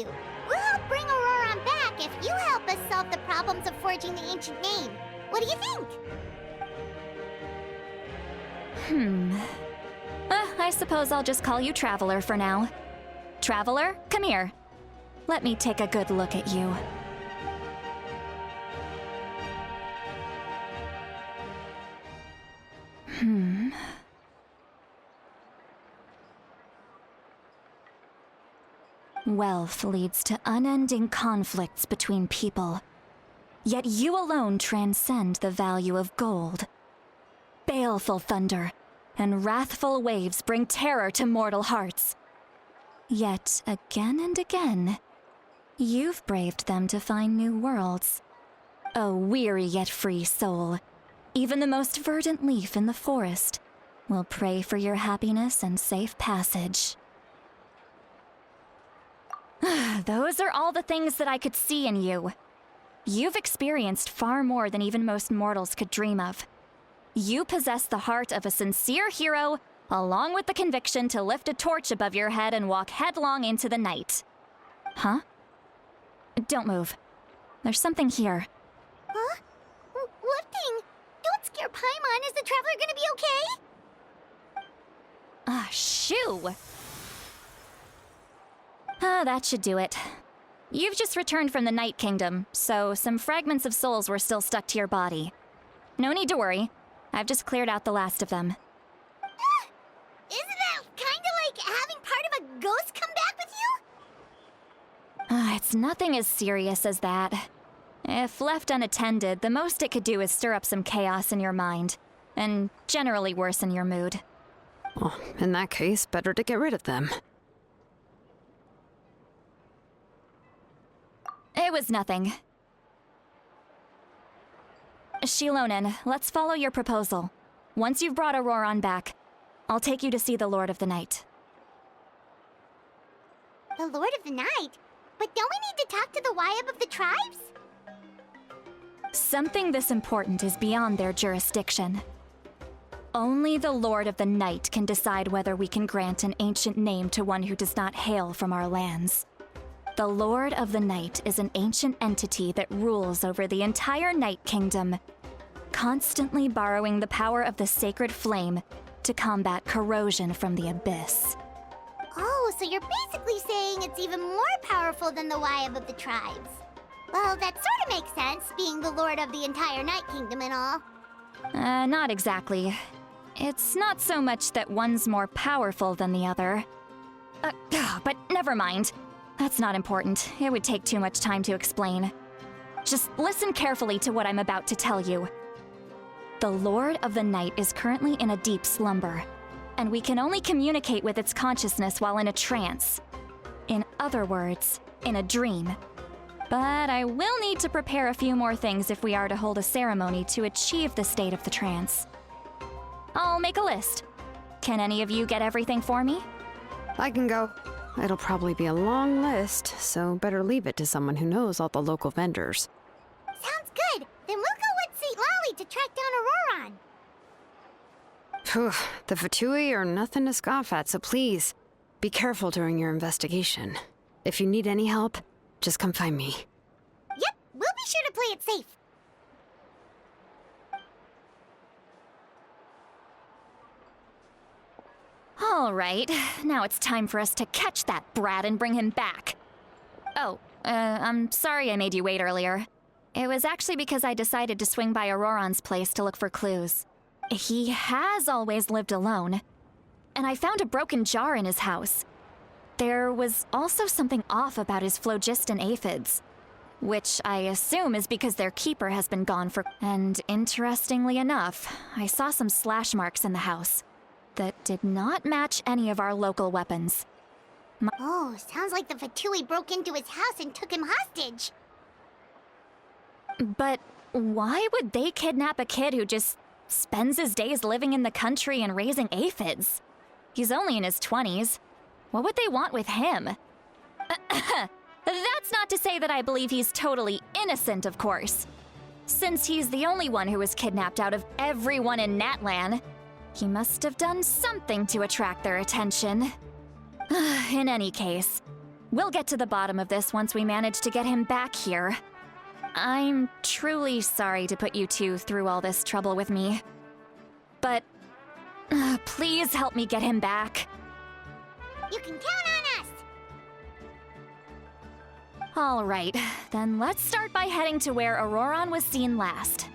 you. We'll help bring Auroron back if you help us solve the problems of forging the ancient name. What do you think? I suppose I'll just call you Traveler for now. Traveler, come here. Let me take a good look at you. Wealth leads to unending conflicts between people. Yet you alone transcend the value of gold. Baleful thunder and wrathful waves bring terror to mortal hearts. Yet again and again, you've braved them to find new worlds. O weary yet free soul, even the most verdant leaf in the forest will pray for your happiness and safe passage. Those are all the things that I could see in you. You've experienced far more than even most mortals could dream of. You possess the heart of a sincere hero, along with the conviction to lift a torch above your head and walk headlong into the night. Huh? Don't move. There's something here. Huh? What thing? Don't scare Paimon. Is the Traveler gonna be okay? Shoo! That should do it. You've just returned from the Night Kingdom, so some fragments of souls were still stuck to your body. No need to worry. I've just cleared out the last of them. Isn't that kinda like having part of a ghost come back with you? It's nothing as serious as that. If left unattended, the most it could do is stir up some chaos in your mind, and generally worsen your mood. Well, in that case, better to get rid of them. It was nothing. Shilonen, let's follow your proposal. Once you've brought Auroron back, I'll take you to see the Lord of the Night. The Lord of the Night? But don't we need to talk to the Wyab of the tribes? Something this important is beyond their jurisdiction. Only the Lord of the Night can decide whether we can grant an ancient name to one who does not hail from our lands. The Lord of the Night is an ancient entity that rules over the entire Night Kingdom, constantly borrowing the power of the sacred flame to combat corrosion from the abyss. Oh, so you're basically saying it's even more powerful than the Wyab of the tribes. Well, that sort of makes sense, being the Lord of the entire Night Kingdom and all. Not exactly. It's not so much that one's more powerful than the other. But never mind. That's not important. It would take too much time to explain. Just listen carefully to what I'm about to tell you. The Lord of the Night is currently in a deep slumber, and we can only communicate with its consciousness while in a trance. In other words, in a dream. But I will need to prepare a few more things if we are to hold a ceremony to achieve the state of the trance. I'll make a list. Can any of you get everything for me? I can go. It'll probably be a long list, so better leave it to someone who knows all the local vendors. Sounds good. Then we'll go with CITLALI to track down Auroron. Phew, the Fatui are nothing to scoff at, so please, be careful during your investigation. If you need any help, just come find me. Yep, we'll be sure to play it safe. All right, now it's time for us to catch that brat and bring him back. Oh, I'm sorry I made you wait earlier. It was actually because I decided to swing by Auroron's place to look for clues. He has always lived alone, and I found a broken jar in his house. There was also something off about his phlogiston aphids, which I assume is because their keeper has been gone for— And interestingly enough, I saw some slash marks in the house that did not match any of our local weapons. Oh, sounds like the Fatui broke into his house and took him hostage. But why would they kidnap a kid who just spends his days living in the country and raising aphids? He's only in his 20s. What would they want with him? That's not to say that I believe he's totally innocent, of course. Since he's the only one who was kidnapped out of everyone in Natlan, he must have done something to attract their attention. In any case, We'll get to the bottom of this once we manage to get him back here. I'm truly sorry to put you two through all this trouble with me. But please help me get him back. You can count on us! All right, then let's start by heading to where Auroron was seen last.